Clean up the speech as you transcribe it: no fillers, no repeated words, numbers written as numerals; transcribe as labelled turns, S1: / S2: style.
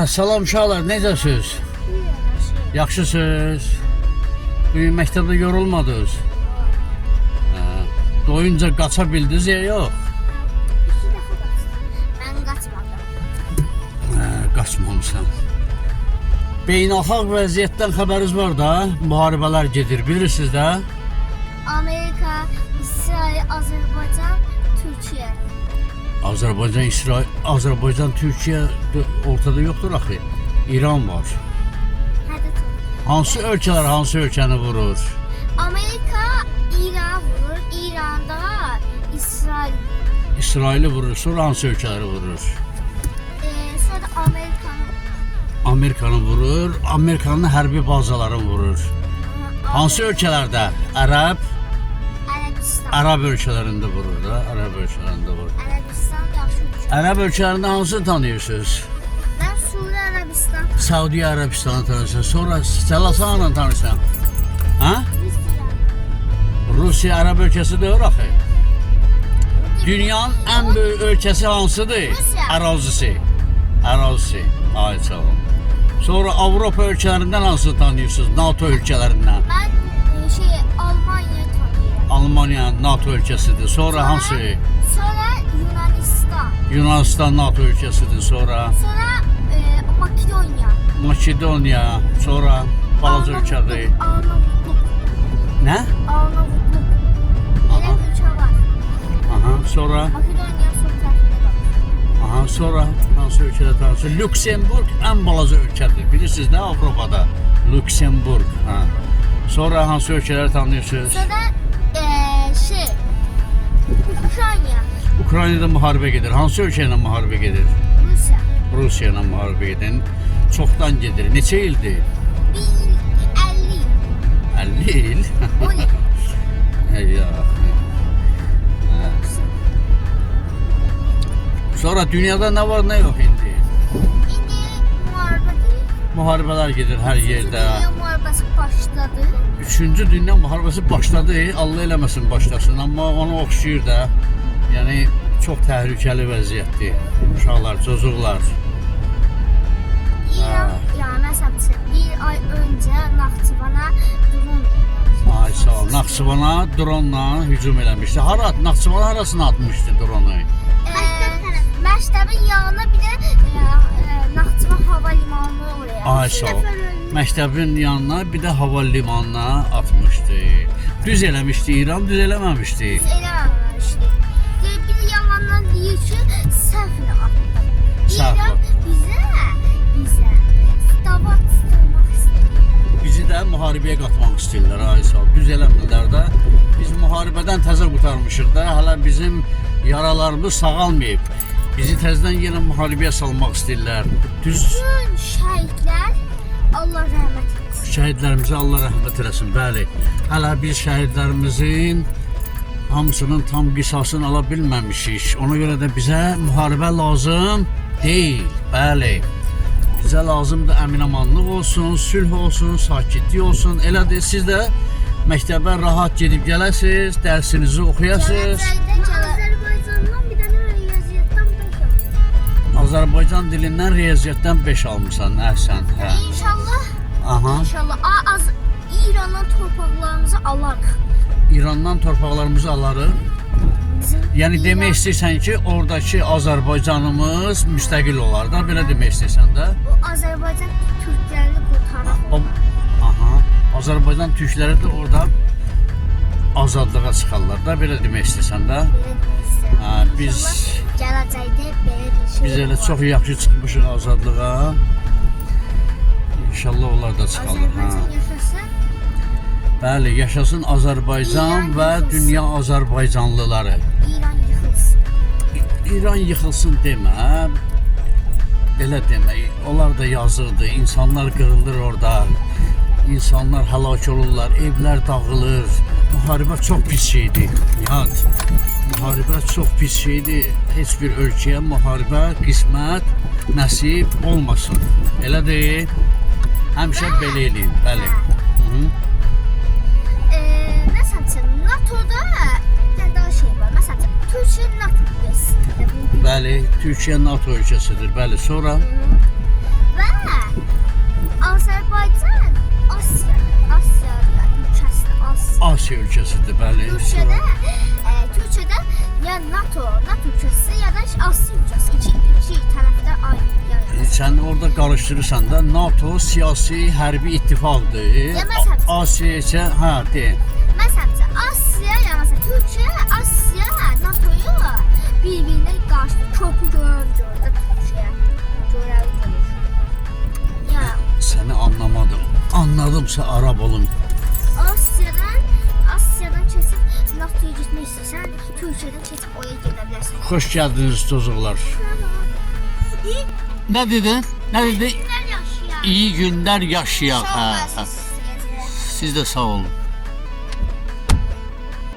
S1: Salam uşaqlar, necəsiz? Yaxşısınız? Bugün məktəbdə yorulmadınız? Doyunca qaça bildiniz ya yox?
S2: 2 dəfə qaçdım. Mən qaçmadım.
S1: Qaçmamısan. Beynəlxalq vəziyyətdən xəbəriniz var da, müharibələr gedir, bilirsiniz də?
S2: Amerika, İsrail, Azərbaycan, Türkiyə.
S1: Azərbaycan, İsrail, Azərbaycan, Türkiyə ortada yoxdur axı. İran var.
S2: Hədə
S1: Hansı ölkələr hansı ölkəni vurur?
S2: Amerika İran vurur, İranda İsrail.
S1: İsraili vurur, sonra hansı ölkələri vurur?
S2: Sonra da
S1: Amerikanı vurur, Amerikanın hərbi bazalarını vurur. Hansı ölkələrdə?
S2: Ərəbistan.
S1: Ərəb ölkələrində vurur da, Ərəb ölkələrində vurur.
S2: Ərəbistan yaxşı ölkə.
S1: Ərəb ölkələrində hansını tanıyırsınız?
S2: Mən Suriya, Ərəbistan,
S1: Saudiya Ərəbistanı tanırsan, sonra Səlasanla tanırsan. Ha? Rusiya Ərəb ölkəsi deyir axı. Dünyanın ən böyük ölkəsi hansıdır?
S2: Rusiya.
S1: Ərazisi. Ərazisi. Ay sağ olun. Sonra Avropa ölkələrindən hansını tanıyırsınız? NATO ölkələrindən.
S2: Mən Almanya tanıyıram.
S1: Almanya NATO ölkəsidir. Sonra hansı?
S2: Sonra Yunanistan.
S1: Yunanistan NATO ölkəsidir. Sonra
S2: Makedoniya.
S1: Makedoniya. Sonra balaca ölkədir.
S2: Arnavutluk.
S1: Nə?
S2: Arnavutluk. Elə
S1: Aha.
S2: bir ölkə var.
S1: Aha. Sonra
S2: Makedoniya son tərəfində var.
S1: aha, sonra hansı ölkədə tanıyırsınız? Lüksemburg ən balaca ölkədir. Bilirsiniz də Avropada. Lüksemburg. Ha. Sonra hansı ölkələri tanıyırsınız?
S2: Sonra Ukrayna.
S1: Ukraynada müharibə gedir. Hansı ölkə ilə müharibə gedir?
S2: Rusiya.
S1: Rusiya ilə müharibə gedir. Çoxdan gedir. Neçə ildir?
S2: 50
S1: 50 il.
S2: O ne?
S1: Ya. Sonra dünyada nə var, nə yox indi?
S2: İndi müharibə deyil.
S1: Müharibələr gedir hər yerdə.
S2: Dünya müharibəsi başladı.
S1: 3-cü dünya müharibəsi başladı. Allah eləməsin başlasın, amma ona oxşayır da. Yəni çox təhlükəli vəziyyətdir. Uşaqlar, çocuqlar.
S2: İran, yani məsələn, bir ay öncə Naxçıvana drone
S1: Ay sağ ol. Naxçıvana dronla hücum eləmişdi. Hara? Naxçıvana harasına atmışdı dronu?
S2: Məktəbin yanına bir də Naxçıvan hava limanı oraya.
S1: Ay sağ ol. Məktəbin yanına bir də hava limanına atmışdı. Düz eləmişdi İran, düz eləməmişdi.
S2: Biz eləməmişdik. Bir yalandan deyir ki, səhvlə atdı.
S1: Səhv
S2: İran
S1: atdı.
S2: bizə dava tutulmaq istəyir.
S1: Bizi də müharibəyə qatmaq istəyirlər. Ay sağ ol. Düz eləmirlər də. Biz müharibədən təzə qurtarmışıq da. Hələ bizim yaralarımız sağalmayıb. Bizi təzədən yenə müharibəyə salmaq istəyirlər. Düz
S2: Bütün şəhidlər Allah rəhmət etsin.
S1: şəhidlərimizə Allah rəhmət eləsin. Bəli. Hələ biz şəhidlərimizin hamısının tam qisasını ala bilməmişik. Ona görə də bizə müharibə lazım deyil. Bəli. Bizə lazımdır əminamanlıq olsun, sülh olsun, sakitlik olsun. Elədir, siz də məktəbə rahat gedib gələsiniz, dərsinizi oxuyasınız.
S2: Azərbaycandan bir dənə riyaziyyatdan 5 aldım.
S1: Azərbaycan dilindən riyaziyyatdan 5 almısan, əhsən. Hə.
S2: İnşallah,
S1: Aha.
S2: inşallah İrandan torpaqlarımızı alarıq.
S1: İrandan torpaqlarımızı alarıq. Yəni demək istəyirsən ki, oradakı Azərbaycanımız müstəqil olar da, belə demək istəyirsən də.
S2: O Azərbaycan türklərini qurtarır.
S1: Aha. Azərbaycan türkləri də orada azadlığa çıxarlar da, belə demək istəyirsən də. Hə, biz
S2: gələcəkdə belə bir şey.
S1: biz elə çox yaxşı çıxmışıq azadlığa. İnşallah onlar da çıxarlar.
S2: Azərbaycan yaşasın.
S1: Bəli, yaşasın Azərbaycan və dünya Azərbaycanlıları.
S2: İran yıxılsın.
S1: İran yıxılsın demə. Elə demək, onlar da yazıqdır. İnsanlar qırılır orada. İnsanlar həlak olurlar, evlər dağılır. Müharibə çox pis şeydir. Nihat, müharibə çox pis şeydir. Heç bir ölkəyə müharibə qismət, nəsib olmasın. Elə deyil. Həmişə belə eləyin, bəli.
S2: Məsələn, NATO-da daha şey var. Məsələn, Türkiyə NATO üyəsidir.
S1: Bəli, Türkiyə NATO ölkəsidir. Bəli, sonra
S2: Azərbaycan Asiya ölkəsidir.
S1: Asiya ölkəsidir, bəli.
S2: Türkiyədə ya NATO ölkəsi ya da Asiya ölkəsi. İki tərəfdə ayrı.
S1: Sən orada qarışdırırsan da NATO siyasi hərbi ittifaqdır.
S2: Ya məsələn.
S1: Asiya isə de.
S2: Məsələn, Asiya ya məsələn Türkiyə, Asiya NATO'yu bir-birinə qarşı köprü görür Türkiyə. Görür. Ya
S1: Səni anlamadım. Anladımsa Arab olun.
S2: Asiyadan keçib NATO'ya getmək istəyirsən, Türkiyədən keçib oya gedə bilərsən.
S1: Xoş gəldiniz çocuklar. Nə dedin? Nə dedin?
S2: Günlər yaşayaq.
S1: İyi günlər yaşayaq.
S2: Sağ olasınız.
S1: Siz də sağ olun.